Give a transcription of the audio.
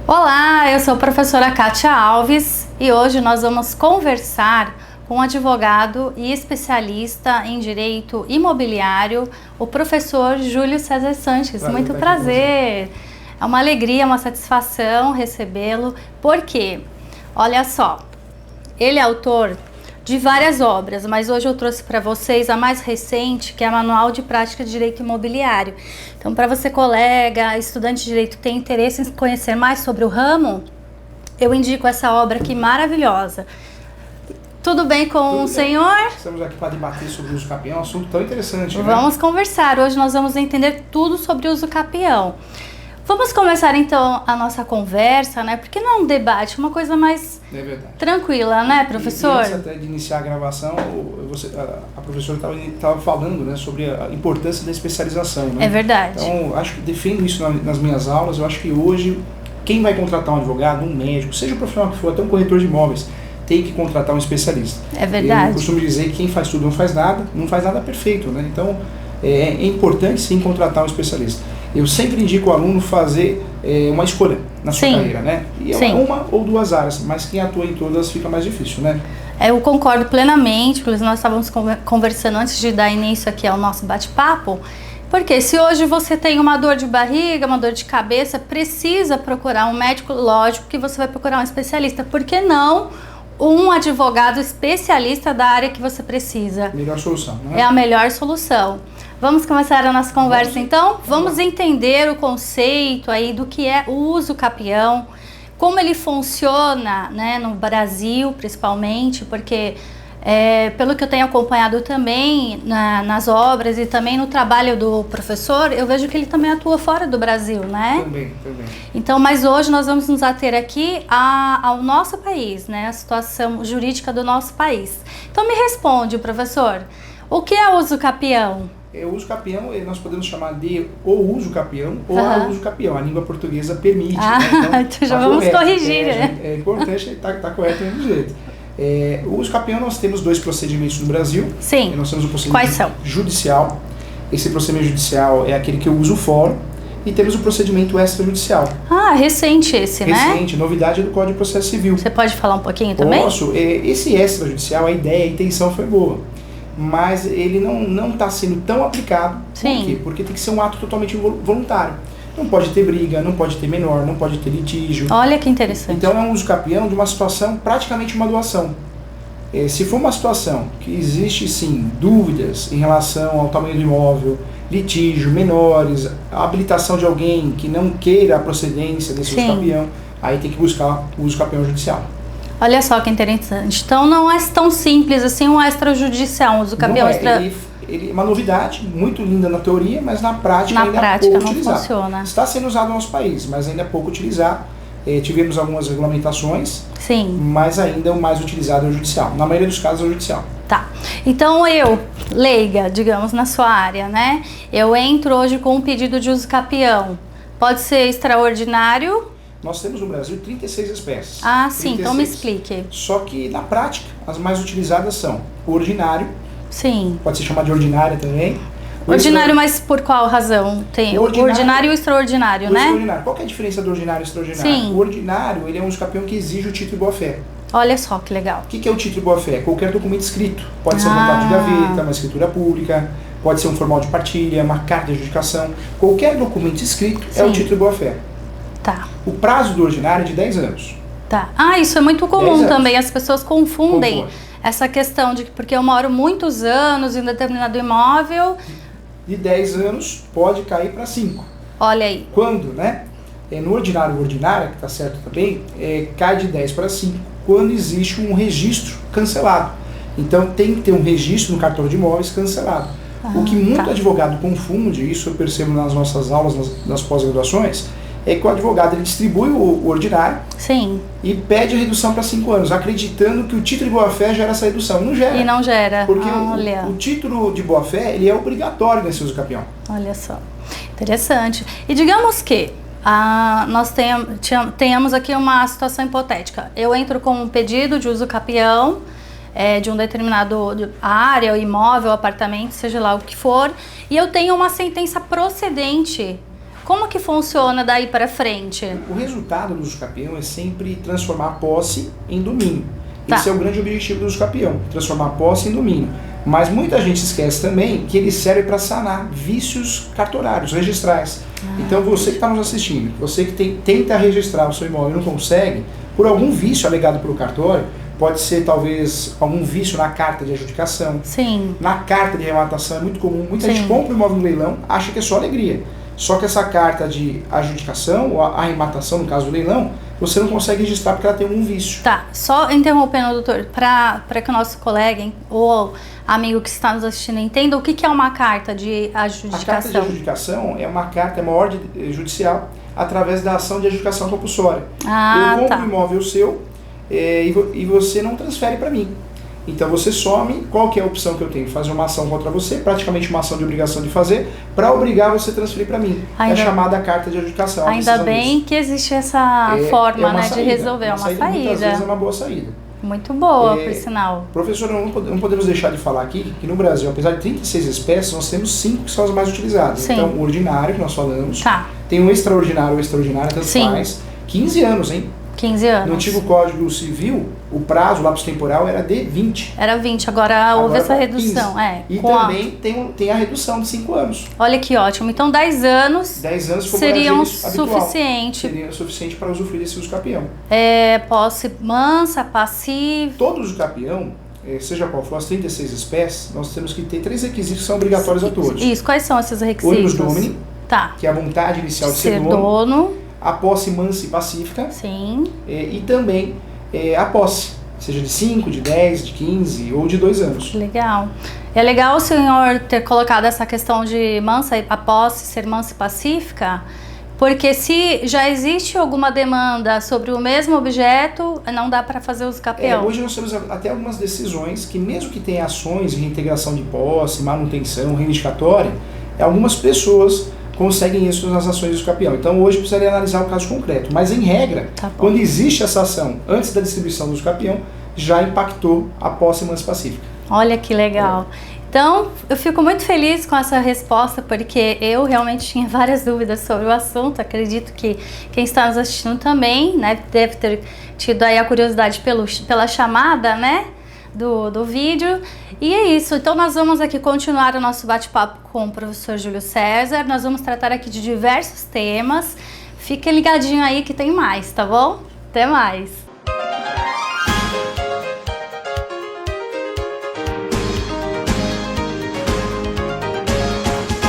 Olá, eu sou a professora Kátia Alves e hoje nós vamos conversar com um advogado e especialista em direito imobiliário, o professor Júlio César Sanches. Muito prazer, é uma alegria, uma satisfação recebê-lo, porque, olha só, ele é autor de várias obras, mas hoje eu trouxe para vocês a mais recente, que é a Manual de Prática de Direito Imobiliário. Então, para você, colega, estudante de direito que tem interesse em conhecer mais sobre o ramo, eu indico essa obra aqui maravilhosa. Tudo bem com o senhor? Estamos aqui para debater sobre o uso capião, um assunto tão interessante, né? Vamos conversar. Hoje nós vamos entender tudo sobre o uso capião. Vamos começar então a nossa conversa, né? Porque não é um debate, uma coisa mais tranquila, né, professor? E antes até de iniciar a gravação, a professora estava falando, né, sobre a importância da especialização, né? É verdade. Então, acho que defendo isso nas minhas aulas. Eu acho que hoje, quem vai contratar um advogado, um médico, seja o profissional que for, até um corretor de imóveis, tem que contratar um especialista. É verdade. Eu costumo dizer que quem faz tudo não faz nada perfeito, né? Então, é importante sim contratar um especialista. Eu sempre indico o aluno fazer uma escolha na sua carreira, né? E é uma ou duas áreas, mas quem atua em todas fica mais difícil, né? Eu concordo plenamente, inclusive nós estávamos conversando antes de dar início aqui ao nosso bate-papo, porque se hoje você tem uma dor de barriga, uma dor de cabeça, precisa procurar um médico, lógico que você vai procurar um especialista, por que não um advogado especialista da área que você precisa? Melhor solução, né? É a melhor solução. Vamos começar a nossa conversa então? Vamos entender o conceito aí do que é o uso capião, como ele funciona, né, no Brasil principalmente, porque pelo que eu tenho acompanhado também nas obras e também no trabalho do professor, eu vejo que ele também atua fora do Brasil, né? Também. Então, mas hoje nós vamos nos ater aqui ao nosso país, né, a situação jurídica do nosso país. Então me responde, professor, o que é o uso capião? O uso capião, nós podemos chamar de o uso capião ou a uso capião. A língua portuguesa permite. Né? Então já vamos corrigir. É importante estar correto do jeito. O uso capião, nós temos dois procedimentos no Brasil. Sim. Nós temos o procedimento Quais são? Judicial. Esse procedimento judicial é aquele que eu uso fora. E temos o procedimento extrajudicial. Recente esse, né? Recente, novidade do Código de Processo Civil. Você pode falar um pouquinho também? Posso. Esse extrajudicial, a ideia, a intenção foi boa. Mas ele não está sendo tão aplicado. Sim. Por quê? Porque tem que ser um ato totalmente voluntário. Não pode ter briga, não pode ter menor, não pode ter litígio. Olha que interessante. Então é um uso capião de uma situação, praticamente uma doação. Se for uma situação que existe sim dúvidas em relação ao tamanho do imóvel, litígio, menores, a habilitação de alguém que não queira a procedência desse uso capião, aí tem que buscar o uso capião judicial. Olha só que interessante. Então não é tão simples assim um extrajudicial, um uso capião Ele é uma novidade, muito linda na teoria, mas na prática ainda é pouco utilizado. Funciona. Está sendo usado no nosso país, mas ainda é pouco utilizado. Tivemos algumas regulamentações, mas ainda o mais utilizado é o judicial. Na maioria dos casos é o judicial. Tá. Então eu, leiga, digamos, na sua área, né? Eu entro hoje com um pedido de uso capião. Pode ser extraordinário? Nós temos no Brasil 36 espécies. Sim, então me explique. Só que na prática, as mais utilizadas são o ordinário. Sim. Pode ser chamado de ordinária também. Ordinário, mas por qual razão? Tem o ordinário e o extraordinário, né? Extraordinário. Qual que é a diferença do ordinário e extraordinário? Sim. O ordinário, ele é um uso capião que exige o título de boa-fé. Olha só que legal. O que é o título de boa-fé? Qualquer documento escrito. Pode ser um contrato de gaveta, uma escritura pública, pode ser um formal de partilha, uma carta de adjudicação. Qualquer documento escrito é o título de boa-fé. Tá. O prazo do ordinário é de 10 anos. Tá. Isso é muito comum também. As pessoas confundem essa questão de que porque eu moro muitos anos em um determinado imóvel. De 10 anos pode cair para 5. Olha aí. Quando, né? No ordinário, ordinária, que está certo também, cai de 10 para 5 quando existe um registro cancelado. Então tem que ter um registro no cartório de imóveis cancelado. O que muito advogado confunde, isso eu percebo nas nossas aulas, nas pós-graduações, é que o advogado ele distribui o ordinário e pede a redução para 5 anos, acreditando que o título de boa-fé gera essa redução. Não gera. E não gera. Porque o título de boa-fé ele é obrigatório nesse uso capião. Olha só, interessante. E digamos que nós tenhamos aqui uma situação hipotética. Eu entro com um pedido de uso capião de um determinado área, imóvel, apartamento, seja lá o que for, e eu tenho uma sentença procedente Como que funciona daí para frente? O resultado do uso capião é sempre transformar a posse em domínio. Tá. Esse é o grande objetivo do uso capião, transformar a posse em domínio. Mas muita gente esquece também que ele serve para sanar vícios cartorários, registrais. Então você que está nos assistindo, você que tenta registrar o seu imóvel e não consegue, por algum vício alegado pelo cartório, pode ser talvez algum vício na carta de adjudicação. Sim. Na carta de arrematação é muito comum, muita Sim. gente compra o imóvel no leilão, acha que é só alegria. Só que essa carta de adjudicação, ou arrematação no caso do leilão, você não consegue registrar porque ela tem um vício. Tá, só interrompendo, doutor, para que o nosso colega ou amigo que está nos assistindo entenda o que é uma carta de adjudicação. A carta de adjudicação é uma carta, é uma ordem judicial através da ação de adjudicação compulsória. Eu compro um imóvel seu e você não transfere para mim. Então você some, qual que é a opção que eu tenho? Fazer uma ação contra você, praticamente uma ação de obrigação de fazer, para obrigar você a transferir para mim. É a chamada carta de adjudicação. Ainda bem que existe essa forma, né, saída, de resolver, uma saída. Muitas vezes é uma boa saída. Muito boa, por sinal. Professor, não podemos deixar de falar aqui que no Brasil, apesar de 36 espécies, nós temos 5 que são as mais utilizadas. Sim. Então, o ordinário, que nós falamos, tá. Tem o extraordinário, tanto faz, 15 anos, hein? 15 anos. No antigo Código Civil, o prazo, o lapso temporal era de 20. Era 20, agora houve essa redução. E também tem a redução de 5 anos. Olha que ótimo. Então 10 anos, seriam suficiente. Seria suficiente para usufruir desse uso capião. Posse mansa, passiva. Todo uso capião, seja qual for as 36 espécies, nós temos que ter 3 requisitos que são obrigatórios a todos. Isso, quais são esses requisitos? Ônibus domini, que é a vontade inicial de ser dono. A posse mansa e pacífica. Sim. E também a posse, seja de 5, de 10, de 15 ou de 2 anos. Legal. É legal o senhor ter colocado essa questão de a posse ser mansa e pacífica, porque se já existe alguma demanda sobre o mesmo objeto, não dá para fazer uso capião. Hoje nós temos até algumas decisões que, mesmo que tenha ações de reintegração de posse, manutenção, reivindicatória, algumas pessoas conseguem isso nas ações do uso capião. Então hoje precisaria analisar o caso concreto. Mas em regra, quando existe essa ação antes da distribuição do uso capião, já impactou a posse mansa e pacífica. Olha que legal. Então, eu fico muito feliz com essa resposta, porque eu realmente tinha várias dúvidas sobre o assunto. Acredito que quem está nos assistindo também, né, deve ter tido aí a curiosidade pela chamada, né, do vídeo. E é isso, então nós vamos aqui continuar o nosso bate-papo com o professor Júlio César. Nós vamos tratar aqui de diversos temas. Fique ligadinho aí que tem mais, tá bom? Até mais!